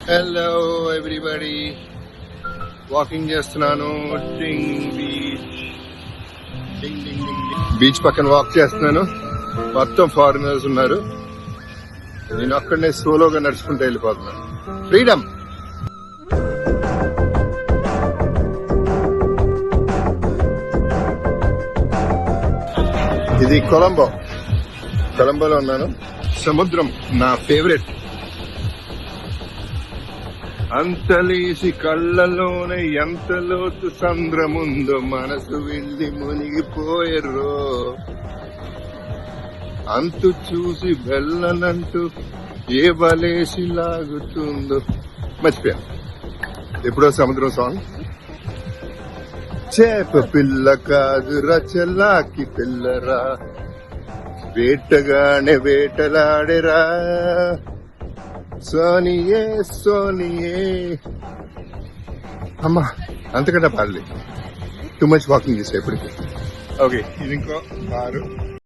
Hello everybody, walking చేస్తున్నాను. Beach పక్కన walk చేస్తున్నాను. మొత్తం ఫారినర్స్ ఉన్నారు. నేను అక్కడనే సోలోగా నడుచుకుంటూ వెళ్ళిపోతున్నాను. ఫ్రీడమ్. ఇది కొలంబోలో ఉన్నాను. సముద్రం నా ఫేవరెట్. అంతలేసి కళ్ళలోనే ఎంత లోతు సంద్రముందో మనసు వెళ్ళి మునిగిపోయర్రో. అంతు చూసి వెళ్ళనంటూ ఏ బలేసి లాగుతుందో. మర్చిపోయాను ఎప్పుడో సముద్రం సాంగ్. చేప పిల్ల కాదురా చెల్లాకి పిల్లరా, వేటగానే వేటలాడేరా. సోనియే సోనియే. అమ్మా అంతకంటే పాడలే. టూ మచ్ వాకింగ్ చేసా ఇప్పటికి. ఓకే, ఇది ఇంకో 6